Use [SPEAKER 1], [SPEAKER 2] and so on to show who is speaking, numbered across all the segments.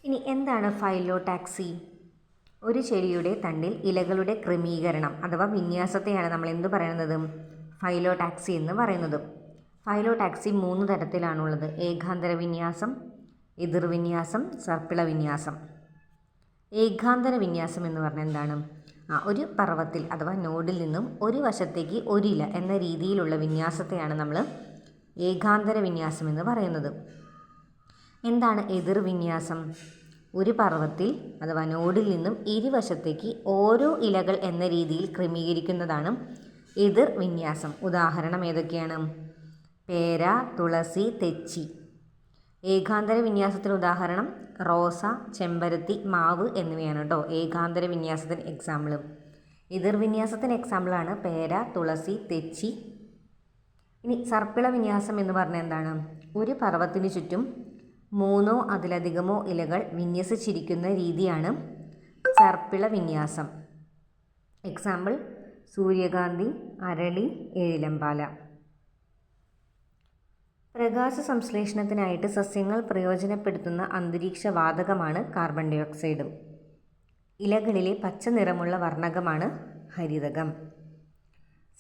[SPEAKER 1] ഇനി എന്താണ് ഫൈലോടാക്സി? ഒരു ചെടിയുടെ തണ്ടിൽ ഇലകളുടെ ക്രമീകരണം അഥവാ വിന്യാസത്തെയാണ് നമ്മൾ എന്ത് പറയുന്നത്? ഫൈലോടാക്സി എന്ന് പറയുന്നത്. ഫൈലോടാക്സി 3 തരത്തിലാണുള്ളത്: ഏകാന്തര വിന്യാസം, എതിർവിന്യാസം, സർപ്പിള വിന്യാസം. ഏകാന്തര വിന്യാസം എന്ന് പറഞ്ഞാൽ എന്താണ്? ഒരു പർവ്വത്തിൽ അഥവാ നോഡിൽ നിന്നും ഒരു വശത്തേക്ക് ഒരില എന്ന രീതിയിലുള്ള വിന്യാസത്തെയാണ് നമ്മൾ ഏകാന്തര വിന്യാസം എന്ന് പറയുന്നത്. എന്താണ് എതിർവിന്യാസം? ഒരു പർവ്വത്തിൽ അഥവാ നോഡിൽ നിന്നും ഇരുവശത്തേക്ക് ഓരോ ഇലകൾ എന്ന രീതിയിൽ ക്രമീകരിക്കുന്നതാണ് എതിർവിന്യാസം. ഉദാഹരണം ഏതൊക്കെയാണ്? പേര, തുളസി, തെച്ചി. ഏകാന്തര വിന്യാസത്തിന് ഉദാഹരണം റോസ, ചെമ്പരത്തി, മാവ് എന്നിവയാണ് കേട്ടോ ഏകാന്തര വിന്യാസത്തിന് എക്സാമ്പിൾ. എതിർവിന്യാസത്തിന് എക്സാമ്പിളാണ് പേര, തുളസി, തെച്ചി. ഇനി സർപ്പിള വിന്യാസം എന്ന് പറഞ്ഞാൽ എന്താണ്? ഒരു പർവ്വത്തിന് ചുറ്റും 3 അതിലധികമോ ഇലകൾ വിന്യസിച്ചിരിക്കുന്ന രീതിയാണ് സർപ്പിള വിന്യാസം. എക്സാമ്പിൾ സൂര്യകാന്തി, അരളി, ഏഴിലമ്പാല. പ്രകാശ സംശ്ലേഷണത്തിനായിട്ട് സസ്യങ്ങൾ പ്രയോജനപ്പെടുത്തുന്ന അന്തരീക്ഷ വാതകമാണ് കാർബൺ ഡൈ ഓക്സൈഡ്. ഇലകളിലെ പച്ച നിറമുള്ള വർണ്ണകമാണ് ഹരിതകം.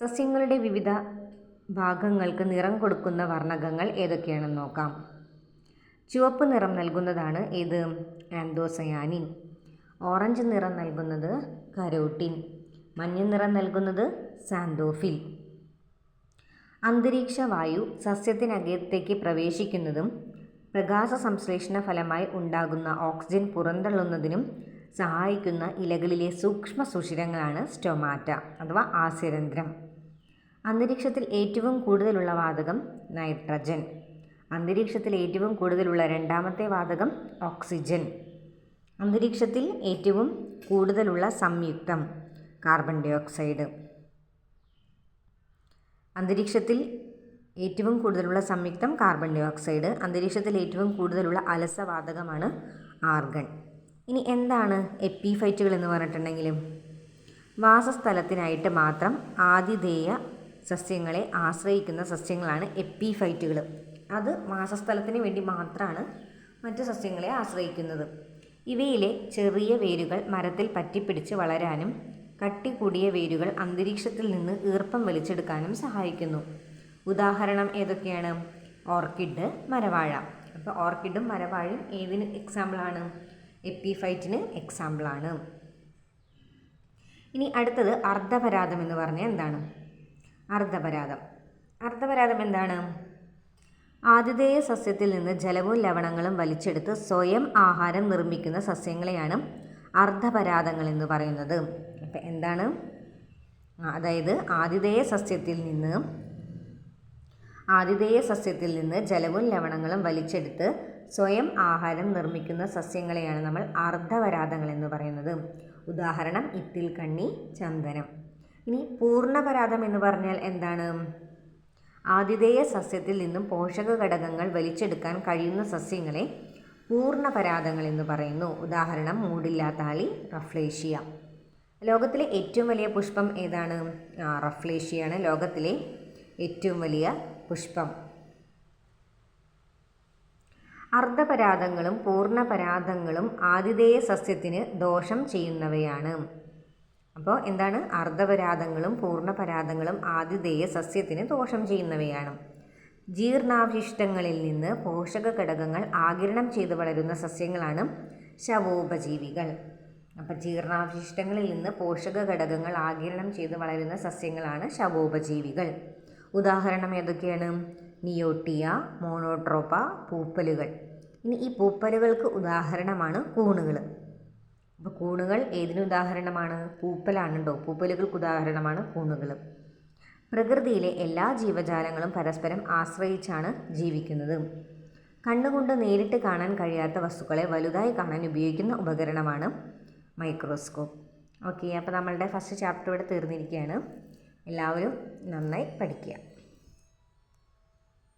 [SPEAKER 1] സസ്യങ്ങളുടെ വിവിധ ഭാഗങ്ങൾക്ക് നിറം കൊടുക്കുന്ന വർണ്ണകങ്ങൾ ഏതൊക്കെയാണെന്ന് നോക്കാം. ചുവപ്പ് നിറം നൽകുന്നതാണ് ഏത്? ആന്തോസയാനിൻ. ഓറഞ്ച് നിറം നൽകുന്നത് കരോട്ടിൻ. മഞ്ഞ നിറം നൽകുന്നത് സാന്തോഫിൽ. അന്തരീക്ഷ വായു സസ്യത്തിനകത്തേക്ക് പ്രവേശിക്കുന്നതും പ്രകാശ സംശ്ലേഷണ ഫലമായി ഉണ്ടാകുന്ന ഓക്സിജൻ പുറന്തള്ളുന്നതിനും സഹായിക്കുന്ന ഇലകളിലെ സൂക്ഷ്മ സുഷിരങ്ങളാണ് സ്റ്റൊമാറ്റ അഥവാ ആസ്യരന്ധ്രം. അന്തരീക്ഷത്തിൽ ഏറ്റവും കൂടുതലുള്ള വാതകം നൈട്രജൻ. അന്തരീക്ഷത്തിൽ ഏറ്റവും കൂടുതലുള്ള രണ്ടാമത്തെ വാതകം ഓക്സിജൻ. അന്തരീക്ഷത്തിൽ ഏറ്റവും കൂടുതലുള്ള സംയുക്തം കാർബൺ ഡൈ ഓക്സൈഡ്. അന്തരീക്ഷത്തിൽ ഏറ്റവും കൂടുതലുള്ള സംയുക്തം കാർബൺ ഡൈ ഓക്സൈഡ്. അന്തരീക്ഷത്തിൽ ഏറ്റവും കൂടുതലുള്ള അലസവാതകമാണ് ആർഗൺ. ഇനി എന്താണ് എപ്പിഫൈറ്റുകൾ എന്ന് പറഞ്ഞിട്ടുണ്ടെങ്കിൽ? വാസസ്ഥലത്തിനായിട്ട് മാത്രം ആതിഥേയ സസ്യങ്ങളെ ആശ്രയിക്കുന്ന സസ്യങ്ങളാണ് എപ്പിഫൈറ്റുകൾ. അത് വാസസ്ഥലത്തിന് വേണ്ടി മാത്രമാണ് മറ്റു സസ്യങ്ങളെ ആശ്രയിക്കുന്നത്. ഇവയിലെ ചെറിയ വേരുകൾ മരത്തിൽ പറ്റിപ്പിടിച്ച് വളരാനും കട്ടി കൂടിയ വേരുകൾ അന്തരീക്ഷത്തിൽ നിന്ന് ഈർപ്പം വലിച്ചെടുക്കാനും സഹായിക്കുന്നു. ഉദാഹരണം ഏതൊക്കെയാണ്? ഓർക്കിഡ്, മരവാഴ. അപ്പോൾ ഓർക്കിഡും മരവാഴയും ഏതിന് എക്സാമ്പിളാണ്? എപ്പിഫൈറ്റിന് എക്സാമ്പിളാണ്. ഇനി അടുത്തത് അർദ്ധപരാതം എന്ന് പറഞ്ഞാൽ എന്താണ്? അർദ്ധപരാതം എന്താണ്? ആതിഥേയ സസ്യത്തിൽ നിന്ന് ജലവും ലവണങ്ങളും വലിച്ചെടുത്ത് സ്വയം ആഹാരം നിർമ്മിക്കുന്ന സസ്യങ്ങളെയാണ് അർദ്ധപരാതങ്ങൾ എന്ന് പറയുന്നത്. അപ്പം എന്താണ്? അതായത് ആതിഥേയ സസ്യത്തിൽ നിന്ന് ജലവും ലവണങ്ങളും വലിച്ചെടുത്ത് സ്വയം ആഹാരം നിർമ്മിക്കുന്ന സസ്യങ്ങളെയാണ് നമ്മൾ അർദ്ധപരാതങ്ങൾ എന്ന് പറയുന്നത്. ഉദാഹരണം ഇത്തിൽ കണ്ണി, ചന്ദനം. ഇനി പൂർണ്ണപരാതം എന്ന് പറഞ്ഞാൽ എന്താണ്? ആതിഥേയ സസ്യത്തിൽ നിന്നും പോഷക ഘടകങ്ങൾ വലിച്ചെടുക്കാൻ കഴിയുന്ന സസ്യങ്ങളെ പൂർണ്ണപരാതങ്ങൾ എന്ന് പറയുന്നു. ഉദാഹരണം മൂടില്ലാത്താളി, റഫ്ലേഷ്യ. ലോകത്തിലെ ഏറ്റവും വലിയ പുഷ്പം ഏതാണ്? റഫ്ലേഷ്യയാണ് ലോകത്തിലെ ഏറ്റവും വലിയ പുഷ്പം. അർദ്ധപരാതങ്ങളും പൂർണ്ണപരാതങ്ങളും ആതിഥേയ സസ്യത്തിന് ദോഷം ചെയ്യുന്നവയാണ്. അപ്പോൾ എന്താണ്? അർദ്ധപരാതങ്ങളും പൂർണ്ണപരാതങ്ങളും ആതിഥേയ സസ്യത്തിന് ദോഷം ചെയ്യുന്നവയാണ്. ജീർണാവശിഷ്ടങ്ങളിൽ നിന്ന് പോഷക ഘടകങ്ങൾ ആഗിരണം ചെയ്ത് വളരുന്ന സസ്യങ്ങളാണ് ശവോപജീവികൾ. അപ്പോൾ ജീർണാവശിഷ്ടങ്ങളിൽ നിന്ന് പോഷക ഘടകങ്ങൾ ആഗിരണം ചെയ്ത് വളരുന്ന സസ്യങ്ങളാണ് ശവോപജീവികൾ. ഉദാഹരണം ഏതൊക്കെയാണ്? Neottia, Monotropa, പൂപ്പലുകൾ. ഇനി ഈ പൂപ്പലുകൾക്ക് ഉദാഹരണമാണ് കൂണുകൾ. അപ്പോൾ കൂണുകൾ ഏതിന് ഉദാഹരണമാണ്? പൂപ്പലാണുണ്ടോ? പൂപ്പലുകൾക്ക് ഉദാഹരണമാണ് കൂണുകൾ. പ്രകൃതിയിലെ എല്ലാ ജീവജാലങ്ങളും പരസ്പരം ആശ്രയിച്ചാണ് ജീവിക്കുന്നത്. കണ്ണുകൊണ്ട് നേരിട്ട് കാണാൻ കഴിയാത്ത വസ്തുക്കളെ വലുതായി കാണാൻ ഉപയോഗിക്കുന്ന ഉപകരണമാണ് മൈക്രോസ്കോപ്പ്. ഓക്കെ, അപ്പോൾ നമ്മളുടെ ഫസ്റ്റ് ചാപ്റ്റർ ഇവിടെ തീർന്നിരിക്കുകയാണ്. എല്ലാവരും നന്നായി പഠിക്കുക.